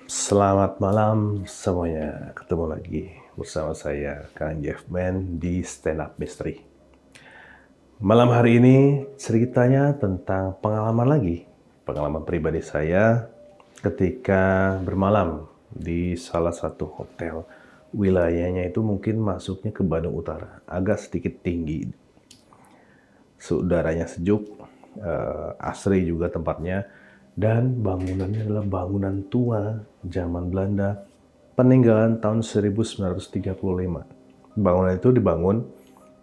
Selamat malam semuanya, ketemu lagi bersama saya Kang Jeffman di Stand Up Mystery. Malam hari ini ceritanya tentang pengalaman pribadi saya ketika bermalam di salah satu hotel. Wilayahnya itu mungkin masuknya ke Bandung Utara, agak sedikit tinggi. Udaranya sejuk, asri juga tempatnya, dan bangunannya adalah bangunan tua zaman Belanda, peninggalan tahun 1935. Bangunan itu dibangun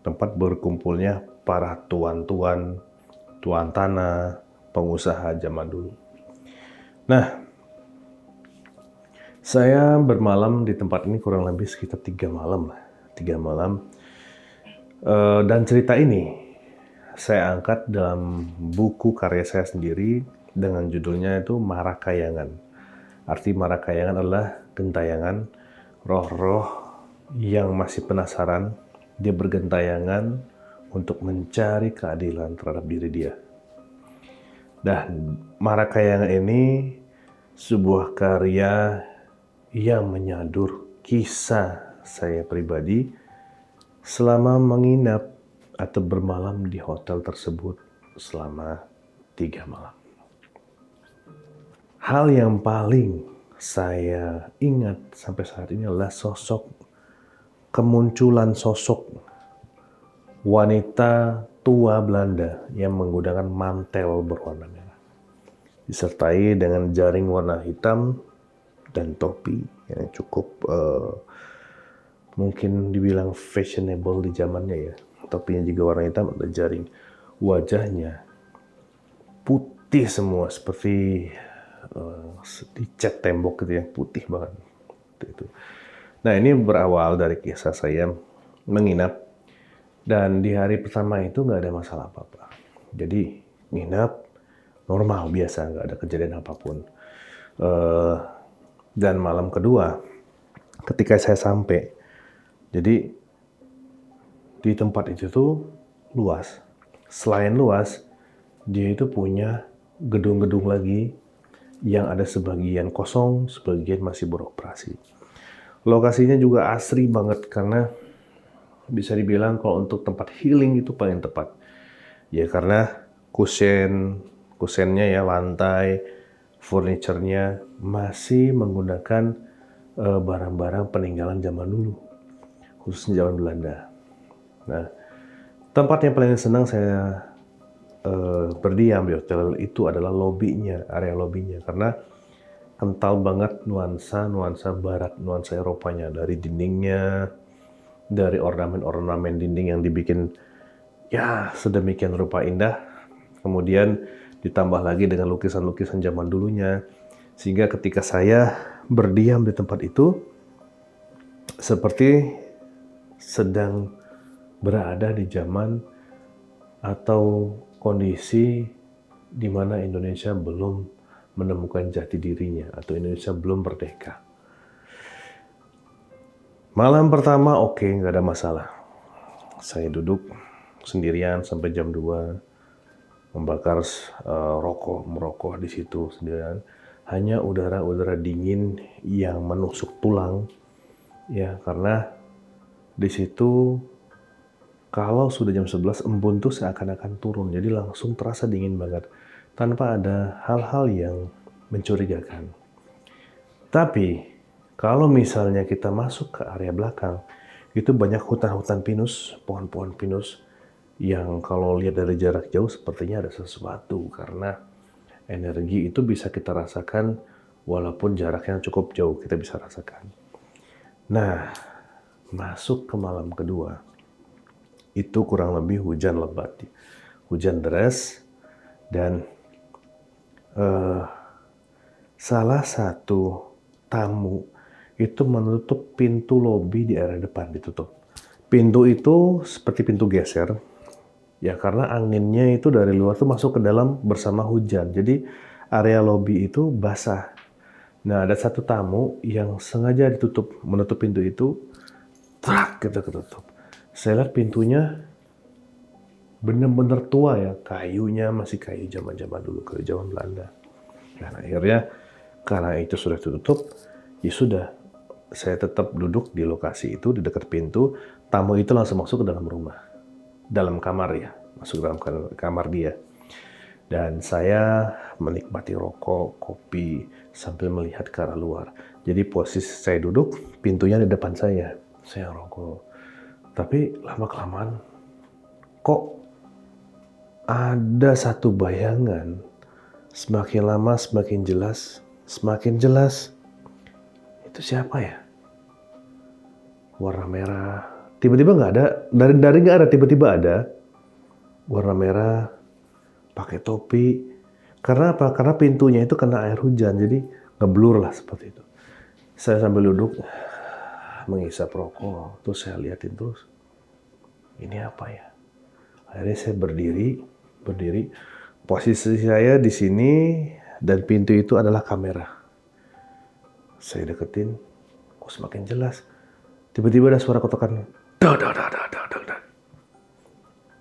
tempat berkumpulnya para tuan-tuan, tuan tanah, pengusaha zaman dulu. Nah, saya bermalam di tempat ini kurang lebih sekitar 3 malam lah. 3 malam. Dan cerita ini saya angkat dalam buku karya saya sendiri dengan judulnya itu Marakayangan. Arti Marakayangan adalah gentayangan roh-roh yang masih penasaran, dia bergentayangan untuk mencari keadilan terhadap diri dia. Dan Marakayangan ini sebuah karya yang menyadur kisah saya pribadi selama menginap atau bermalam di hotel tersebut selama 3 malam. Hal yang paling saya ingat sampai saat ini adalah kemunculan sosok wanita tua Belanda yang menggunakan mantel berwarna merah, disertai dengan jaring warna hitam dan topi yang cukup mungkin dibilang fashionable di zamannya ya. Topinya juga warna hitam, ada jaring. Wajahnya putih semua, seperti dicat tembok gitu ya, putih banget. Itu. Nah, ini berawal dari kisah saya menginap, dan di hari pertama itu nggak ada masalah apa-apa. Jadi nginap normal biasa, nggak ada kejadian apapun. Dan malam kedua, ketika saya sampai, jadi di tempat itu tuh luas. Selain luas, dia itu punya gedung-gedung lagi yang ada sebagian kosong, sebagian masih beroperasi. Lokasinya juga asri banget karena bisa dibilang kalau untuk tempat healing itu paling tepat. Ya karena kusennya ya, lantai, furniturnya masih menggunakan barang-barang peninggalan zaman dulu, khususnya zaman Belanda. Nah, tempat yang paling senang saya berdiam di hotel itu adalah lobinya, area lobinya, karena kental banget nuansa barat, nuansa Eropanya, dari dindingnya, dari ornamen-ornamen dinding yang dibikin ya sedemikian rupa indah, kemudian ditambah lagi dengan lukisan-lukisan zaman dulunya, sehingga ketika saya berdiam di tempat itu seperti sedang berada di zaman atau kondisi di mana Indonesia belum menemukan jati dirinya atau Indonesia belum merdeka. Malam pertama oke, nggak ada masalah. Saya duduk sendirian sampai jam 2, membakar merokok di situ sendirian. Hanya udara dingin yang menusuk tulang, ya, karena di situ kalau sudah jam 11, embun tuh seakan-akan turun, jadi langsung terasa dingin banget, tanpa ada hal-hal yang mencurigakan. Tapi, kalau misalnya kita masuk ke area belakang, itu banyak hutan-hutan pinus, pohon-pohon pinus, yang kalau lihat dari jarak jauh sepertinya ada sesuatu, karena energi itu bisa kita rasakan walaupun jaraknya cukup jauh, kita bisa rasakan. Nah, masuk ke malam kedua, itu kurang lebih hujan lebat, hujan deras, dan salah satu tamu itu menutup pintu lobi di area depan, ditutup. Pintu itu seperti pintu geser, ya karena anginnya itu dari luar tuh masuk ke dalam bersama hujan, jadi area lobi itu basah. Nah, ada satu tamu yang sengaja menutup pintu itu, trak gitu ketutup. Saya lihat pintunya bener-bener tua ya, kayunya masih kayu zaman-zaman dulu, kayu zaman Belanda. Dan akhirnya Karena itu sudah tutup, ya sudah. Saya tetap duduk di lokasi itu, di dekat pintu. Tamu itu langsung masuk ke dalam rumah. Dalam kamar ya, masuk ke dalam kamar dia. Dan saya menikmati rokok, kopi, sambil melihat ke arah luar. Jadi posisi saya duduk, pintunya di depan saya. Saya rokok. Tapi lama-kelamaan, kok ada satu bayangan. Semakin lama semakin jelas, semakin jelas. Itu siapa ya? Warna merah. Tiba-tiba nggak ada, dari nggak ada, tiba-tiba ada. Warna merah, pakai topi. Karena apa? Karena pintunya itu kena air hujan, jadi ngeblur lah seperti itu. Saya sambil duduk, menghisap rokok, terus saya liatin terus. Ini apa ya? Akhirnya saya berdiri. Posisi saya di sini dan pintu itu adalah kamera. Saya deketin, kok semakin jelas. Tiba-tiba ada suara kotokan. Dak dak dak dak dak dak dak.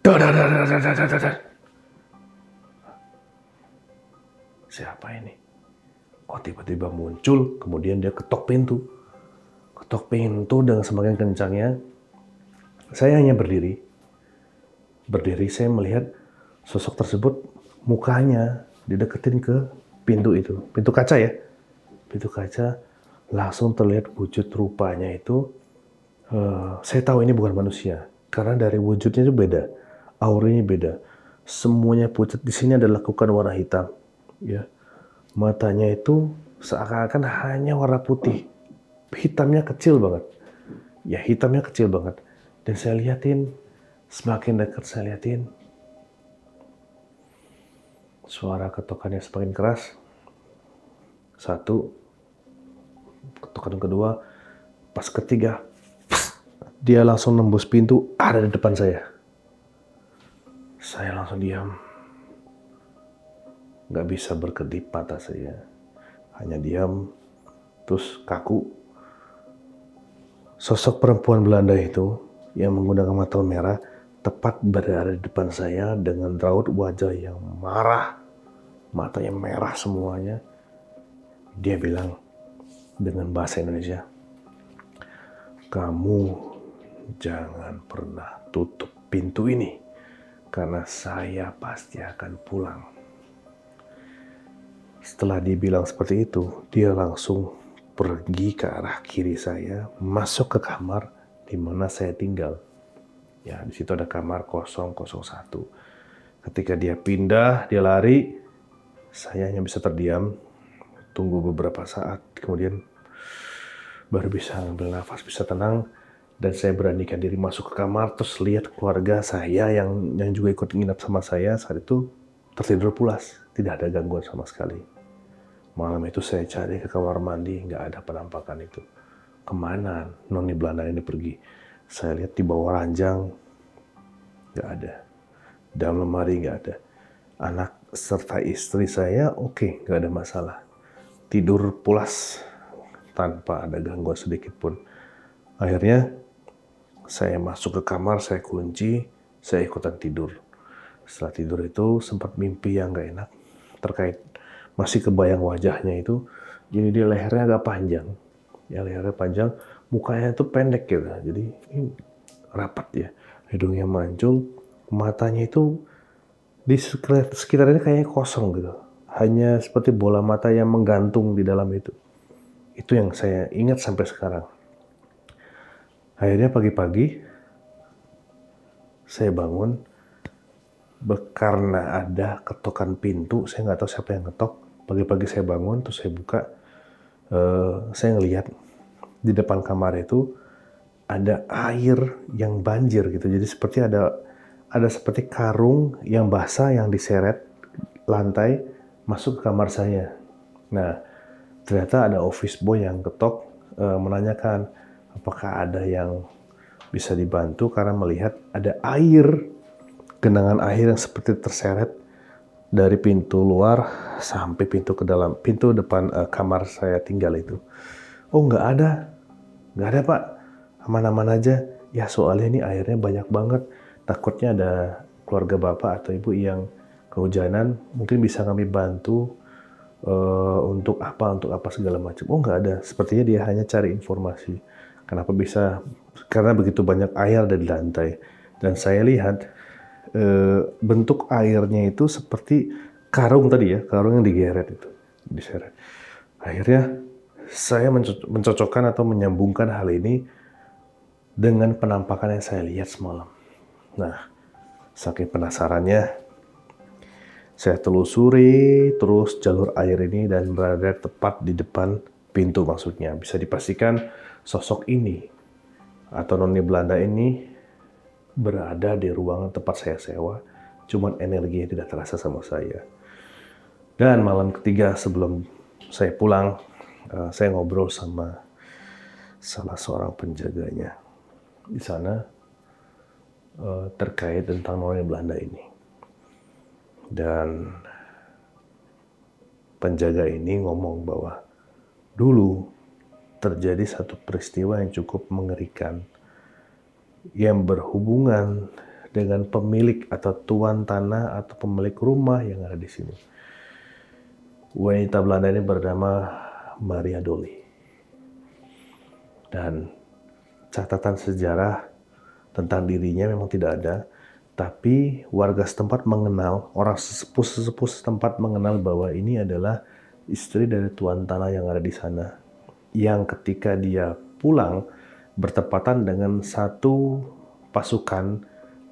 Dak dak dak dak dak dak dak. Siapa ini? Kok tiba-tiba muncul, kemudian dia ketok pintu. Ketok pintu dengan semakin kencangnya. Saya hanya berdiri. Saya melihat sosok tersebut, mukanya dideketin ke pintu itu. Pintu kaca ya. Pintu kaca, langsung terlihat wujud rupanya itu. Saya tahu ini bukan manusia. Karena dari wujudnya itu beda. Auranya beda. Semuanya pucat. Di sini ada lekukan warna hitam. Ya. Matanya itu seakan-akan hanya warna putih. Hitamnya kecil banget. Ya, hitamnya kecil banget. Dan saya liatin, semakin dekat saya liatin, suara ketokannya semakin keras. Satu, ketokan kedua, pas ketiga, dia langsung nembus pintu, ada di depan saya. Saya langsung diam. Gak bisa berkedip mata saya. Hanya diam, terus kaku. Sosok perempuan Belanda itu yang menggunakan mata merah tepat berada di depan saya dengan raut wajah yang marah. Matanya merah semuanya. Dia bilang dengan bahasa Indonesia, "Kamu jangan pernah tutup pintu ini, karena saya pasti akan pulang." Setelah dia bilang seperti itu, dia langsung pergi ke arah kiri saya, masuk ke kamar di mana saya tinggal. Ya, di situ ada kamar 001. Ketika dia pindah, dia lari, saya hanya bisa terdiam, tunggu beberapa saat, kemudian baru bisa ambil nafas, bisa tenang, dan saya beranikan diri masuk ke kamar, terus lihat keluarga saya yang juga ikut nginap sama saya saat itu tertidur pulas, tidak ada gangguan sama sekali. Malam itu saya cari ke kamar mandi, nggak ada penampakan itu. Kemana noni Belanda ini pergi? Saya lihat di bawah ranjang, nggak ada. Dalam lemari nggak ada. Anak serta istri saya oke, nggak ada masalah. Tidur pulas tanpa ada gangguan sedikit pun. Akhirnya saya masuk ke kamar, saya kunci, saya ikutan tidur. Setelah tidur itu sempat mimpi yang nggak enak terkait, masih kebayang wajahnya itu. Jadi dia lehernya agak panjang. Ya, lehernya panjang, mukanya itu pendek gitu. Jadi ini rapat ya. Hidungnya mancung, matanya itu di sekitarnya kayaknya kosong gitu. Hanya seperti bola mata yang menggantung di dalam itu. Itu yang saya ingat sampai sekarang. Akhirnya pagi-pagi saya bangun karena ada ketokan pintu. Saya nggak tahu siapa yang ketok. Pagi-pagi saya bangun, terus saya buka. Saya ngelihat di depan kamar itu ada air yang banjir gitu. Jadi seperti ada seperti karung yang basah yang diseret lantai masuk ke kamar saya. Nah, ternyata ada office boy yang ketok, menanyakan apakah ada yang bisa dibantu karena melihat ada air, genangan air yang seperti terseret dari pintu luar sampai pintu ke dalam, pintu depan kamar saya tinggal itu. Oh, nggak ada Pak, aman-aman aja. Ya, soalnya ini airnya banyak banget. Takutnya ada keluarga bapak atau ibu yang kehujanan, mungkin bisa kami bantu untuk apa segala macam. Oh nggak ada, sepertinya dia hanya cari informasi. Kenapa bisa? Karena begitu banyak air ada di lantai. Dan saya lihat bentuk airnya itu seperti karung tadi ya, karung yang digeret itu, diseret. Akhirnya saya mencocokkan atau menyambungkan hal ini dengan penampakan yang saya lihat semalam. Nah, saking penasarannya, saya telusuri terus jalur air ini dan berada tepat di depan pintu maksudnya. Bisa dipastikan sosok ini atau noni Belanda ini berada di ruangan tempat saya sewa, cuman energinya tidak terasa sama saya. Dan malam ketiga sebelum saya pulang, saya ngobrol sama salah seorang penjaganya di sana terkait tentang noni Belanda ini. Dan penjaga ini ngomong bahwa dulu terjadi satu peristiwa yang cukup mengerikan yang berhubungan dengan pemilik atau tuan tanah atau pemilik rumah yang ada di sini. Wanita Belanda ini bernama Maria Dolly. Dan catatan sejarah tentang dirinya memang tidak ada, tapi warga setempat mengenal, orang sesepuh setempat mengenal bahwa ini adalah istri dari tuan tanah yang ada di sana. Yang ketika dia pulang bertepatan dengan satu pasukan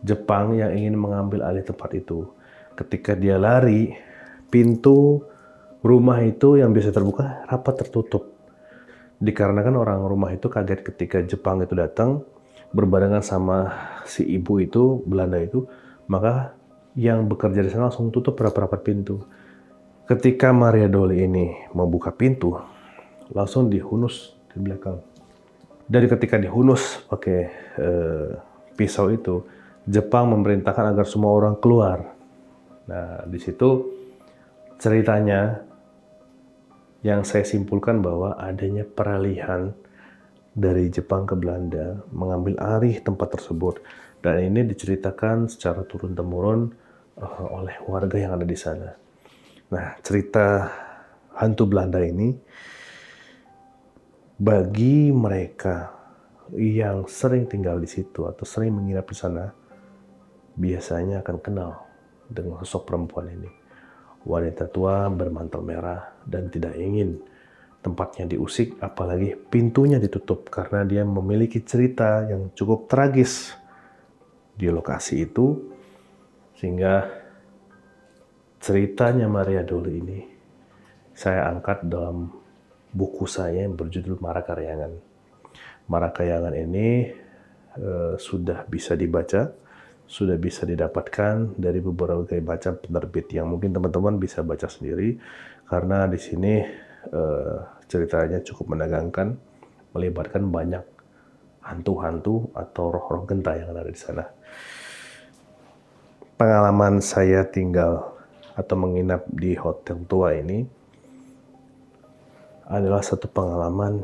Jepang yang ingin mengambil alih tempat itu. Ketika dia lari, pintu rumah itu yang biasa terbuka rapat tertutup. Dikarenakan orang rumah itu kaget ketika Jepang itu datang berbarengan sama si ibu itu, Belanda itu, maka yang bekerja di sana langsung tutup rapat-rapat pintu. Ketika Maria Dolly ini membuka pintu, langsung dihunus di belakang. Dari ketika dihunus pakai pisau itu, Jepang memerintahkan agar semua orang keluar. Nah, di situ ceritanya yang saya simpulkan bahwa adanya peralihan dari Jepang ke Belanda mengambil alih tempat tersebut, dan ini diceritakan secara turun-temurun oleh warga yang ada di sana. Nah, cerita hantu Belanda ini bagi mereka yang sering tinggal di situ atau sering menginap di sana biasanya akan kenal dengan sosok perempuan ini. Wanita tua bermantel merah dan tidak ingin tempatnya diusik, apalagi pintunya ditutup karena dia memiliki cerita yang cukup tragis di lokasi itu, sehingga ceritanya Maria Dolly ini saya angkat dalam buku saya yang berjudul Marakayangan. Marakayangan ini sudah bisa dibaca, sudah bisa didapatkan dari beberapa macam penerbit yang mungkin teman-teman bisa baca sendiri, karena di sini ceritanya cukup menegangkan, melibatkan banyak hantu-hantu atau roh-roh genta yang ada di sana. Pengalaman saya tinggal atau menginap di hotel tua ini adalah satu pengalaman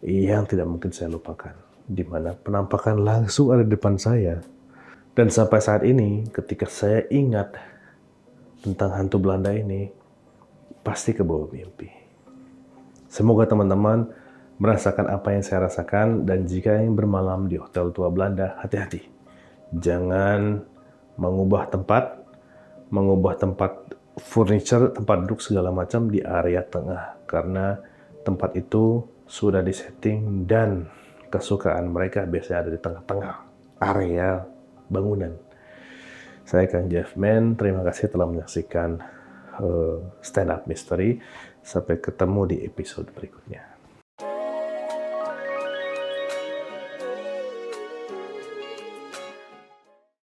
yang tidak mungkin saya lupakan, di mana penampakan langsung ada di depan saya. Dan sampai saat ini, ketika saya ingat tentang hantu Belanda ini, pasti kebawa mimpi. Semoga teman-teman merasakan apa yang saya rasakan, dan jika ingin bermalam di hotel tua Belanda, hati-hati. Jangan mengubah tempat furniture, tempat duduk segala macam di area tengah, karena tempat itu sudah disetting dan kesukaan mereka biasanya ada di tengah-tengah area bangunan. Saya Kang Jeffman, terima kasih telah menyaksikan Stand Up Mystery. Sampai ketemu di episode berikutnya.